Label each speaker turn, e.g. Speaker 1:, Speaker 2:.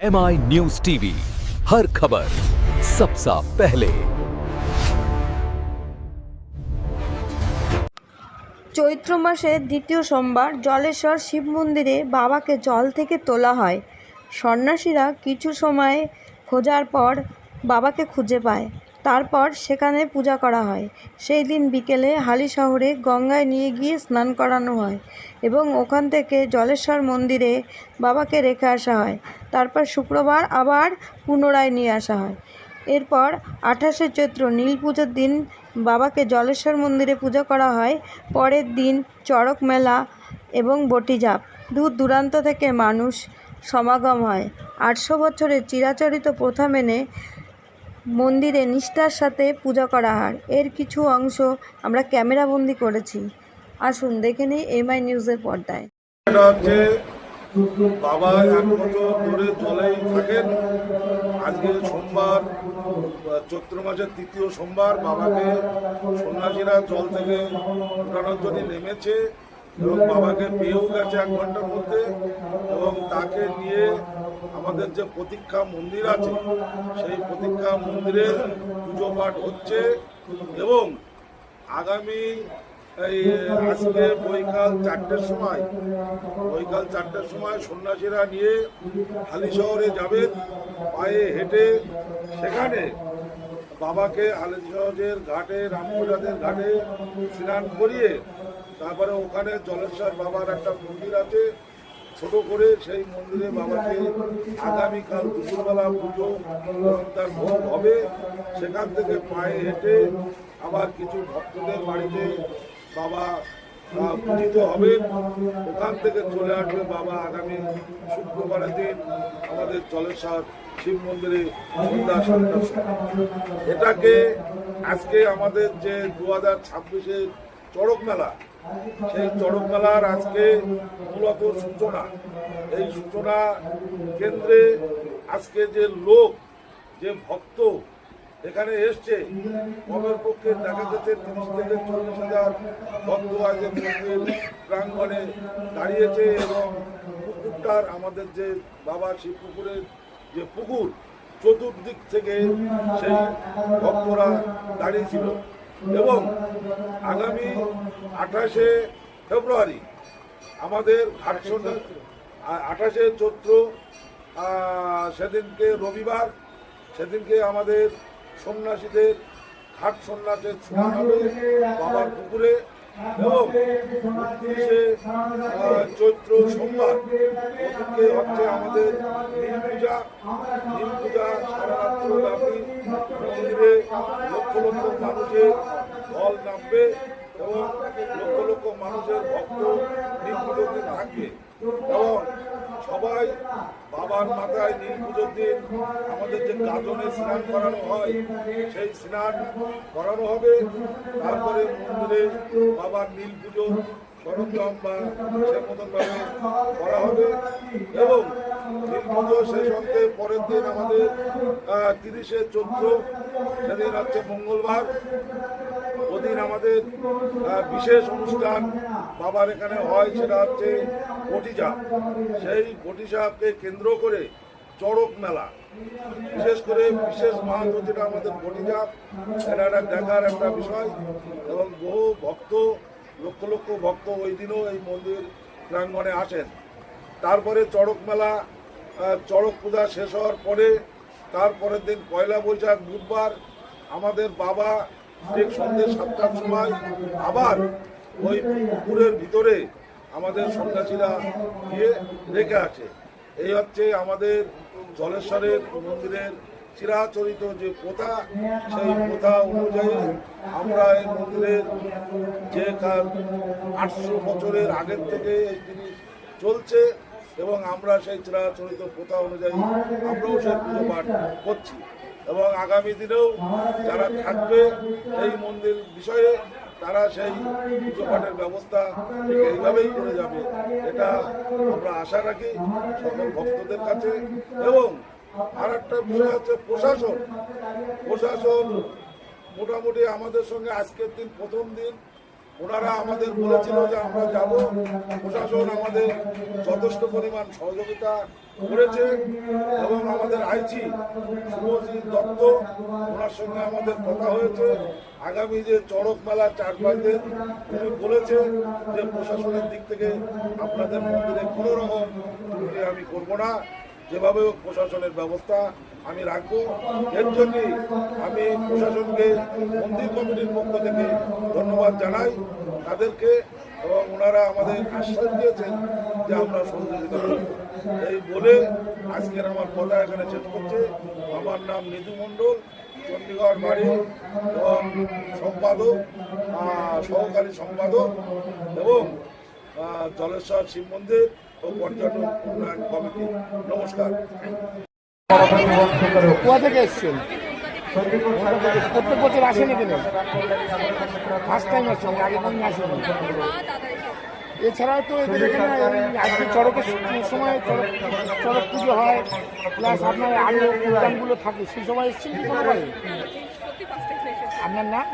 Speaker 1: MI news TV, हर खबर सबसे पहले।
Speaker 2: চৈত্র মাসের দ্বিতীয় সোমবার জলেশ্বর শিব মন্দিরে বাবাকে জল থেকে তোলা হয়। সন্ন্যাসীরা কিছু সময় খোঁজার পর বাবাকে খুঁজে পায়, তারপর সেখানে পূজা করা হয়। সেই দিন বিকেলে হালিশহরে গঙ্গায় নিয়ে গিয়ে স্নান করানো হয় এবং ওখান থেকে জলেশ্বর মন্দিরে বাবাকে রেখে আসা হয়। তারপর শুক্রবার আবার পুনরায় নিয়ে আসা হয়। এরপর 28শে চৈত্র নীল পুজোর দিন বাবাকে জলেশ্বর মন্দিরে পূজা করা হয়। পরের দিন চড়ক মেলা এবং বটিজাপ, দূর দূরান্ত থেকে মানুষ সমাগম হয়। 800 বছরের চিরাচরিত প্রথা মেনে মন্দিরে নিষ্ঠার সাথে পূজা করা হয়। এর কিছু অংশ আমরা ক্যামেরাবন্দি করেছি, আসুন দেখে নিই MI নিউজের পর্দায়।
Speaker 3: এটা হচ্ছে বাবা 1 বছর ধরে জলেই থাকেন। আজকে সোমবার, চৈত্র মাসের তৃতীয় সোমবার, বাবাকে সন্ন্যাসীরা জল থেকে উঠানোর জন্য নেমেছে এবং বাবাকে পেয়েও গেছে 1 ঘন্টার মধ্যে। এবং তাকে নিয়ে আমাদের যে প্রতীক্ষা মন্দির আছে, সেই প্রতীক্ষা মন্দিরে পুজো পাঠ হচ্ছে এবং আগামী আজকে বৈকাল 4টের সময় সন্ন্যাসীরা নিয়ে হালিশহরে যাবেন। পায়ে হেঁটে সেখানে বাবাকে হালিশহরের ঘাটে, রামপ্রসাদের ঘাটে স্নান করিয়ে তারপরে ওখানে জলেশ্বর বাবার একটা মন্দির আছে ছোট করে, সেই মন্দিরে বাবাকে আগামীকাল দুপুরবেলা পুজো এবং তার ভোগ হবে। সেখান থেকে পায়ে হেঁটে আবার কিছু ভক্তদের বাড়িতে বাবা পূজিত হবেন। ওখান থেকে চলে আসবে বাবা আগামী শুক্রবারের দিন আমাদের জলেশ্বর শিব মন্দিরে সন্ধ্যা 7টার সময়। এটাকে আজকে আমাদের যে 2026-এর চড়ক মেলা, সেই চড়ক মেলার আজকে মূলত সূচনা। এই সূচনা কেন্দ্রে আজকে যে লোক, যে ভক্ত এখানে এসছে, কমের পক্ষে দেখা যাচ্ছে 30 থেকে 40,000 ভক্ত আজকে মন্দির প্রাঙ্গণে দাঁড়িয়েছে। এবং পুকুরটার, আমাদের যে বাবা শিব পুকুরের যে পুকুর, চতুর্দিক থেকে সেই ভক্তরা দাঁড়িয়েছিল। এবং আগামী 28শে ফেব্রুয়ারি আমাদের ঘাটসন্ধ্যা, 28শে চৈত্র সেদিনকে রবিবার, সেদিনকে আমাদের সন্ন্যাসীদের ঘাট সন্ন্যাসের স্নান হবে বাবার পুকুরে। এবং 29শে চৈত্র সোমবার ওদিকে হচ্ছে আমাদের নীল পূজা। সারা রাত্র ব্যাপী মন্দিরে লক্ষ লক্ষ মানুষের ঢল নামবে এবং লক্ষ লক্ষ মানুষের ভক্ত নীল পুজোর দিন থাকবে। এবং সবাই বাবার মাথায় নীল পুজোর দিন আমাদের যে গাজনে স্নান করানো হয়, সেই স্নান করানো হবে। তারপরে মন্দিরে বাবার নীল পুজোর সরঞ্জাম বা সে মতনভাবে করা হবে। এবং নীল পুজো শেষ হতে পরের দিন আমাদের 30শে চৈত্র, সেদিন হচ্ছে মঙ্গলবার, ওদিন আমাদের বিশেষ অনুষ্ঠান বাবার এখানে হয়, সেটা হচ্ছে বটিজাপ। সেই বটিজাপকে কেন্দ্র করে চড়ক মেলা, বিশেষ করে বিশেষ মাহাত্ম্য যেটা আমাদের বটিজাপ, এটা একটা দেখার একটা বিষয়। এবং বহু ভক্ত, লক্ষ লক্ষ ভক্ত ওই দিনও এই মন্দির প্রাঙ্গণে আসেন। তারপরে চড়ক মেলা, চড়ক পূজা শেষ হওয়ার পরে তারপরের দিন পয়লা বৈশাখ বুধবার আমাদের বাবা ঠিক সন্ধ্যে 7টার সময় আবার ওই পুকুরের ভিতরে আমাদের সন্ন্যাসীরা গিয়ে রেখে আছে। এই হচ্ছে আমাদের জলেশ্বরের মন্দিরের চিরাচরিত যে প্রথা, সেই প্রথা অনুযায়ী আমরা এই মন্দিরের যে 800 বছরের আগের থেকে এই জিনিস চলছে এবং আমরা সেই চিরাচরিত প্রথা অনুযায়ী আমরাও সেই পুজো পাঠ করছি। এবং আগামী দিনেও যারা থাকবে এই মন্দির বিষয়ে, তারা সেই পুজো পাঠের ব্যবস্থা ঠিক এইভাবেই করে যাবে, এটা আমরা আশা রাখি সকল ভক্তদের কাছে। এবং আর একটা বিষয় হচ্ছে প্রশাসন মোটামুটি আমাদের সঙ্গে আজকের দিন প্রথম দিন ওনারা আমাদের বলেছিল যে আমরা যাব, প্রশাসন আমাদের যথেষ্ট পরিমাণ সহযোগিতা করেছে এবং আমাদের আইছি শুভজিৎ দত্ত, ওনার সঙ্গে আমাদের কথা হয়েছে। আগামী যে চড়ক মেলা 4-5 দিন উনি বলেছে যে প্রশাসনের দিক থেকে আপনাদের মন্দিরে কোনো রকম ত্রুটি আমি করব না, যেভাবে হোক প্রশাসনের ব্যবস্থা আমি রাখবো। এর জন্যই আমি প্রশাসনকে মন্দির কমিটির পক্ষ থেকে ধন্যবাদ জানাই তাদেরকে, এবং ওনারা আমাদের আশ্বাস দিয়েছেন যে আমরা সহযোগিতা করব। এই বলে আজকের আমার কথা এখানে শেষ করছে। আমার নাম নিধু মণ্ডল, চণ্ডীগড় বাড়ি, এবং সম্পাদক, সহকারী সম্পাদক এবং জলেশ্বর শিব মন্দির ও পর্যটন উন্নয়ন কমিটি। নমস্কার।
Speaker 4: কোথা থেকে এসছেন? প্রত্যেক বছর আসেন এখানে? ফার্স্ট টাইম আসছেন, আগে কোনদিন আসেনি? এছাড়াও তো এদের এখানে আজকে চড়কের সময় চড়ক পুজো হয়, প্লাস আপনার আরও প্রোগ্রামগুলো থাকে, সেই সময় এসছেন কি কোনো? আপনার নাম?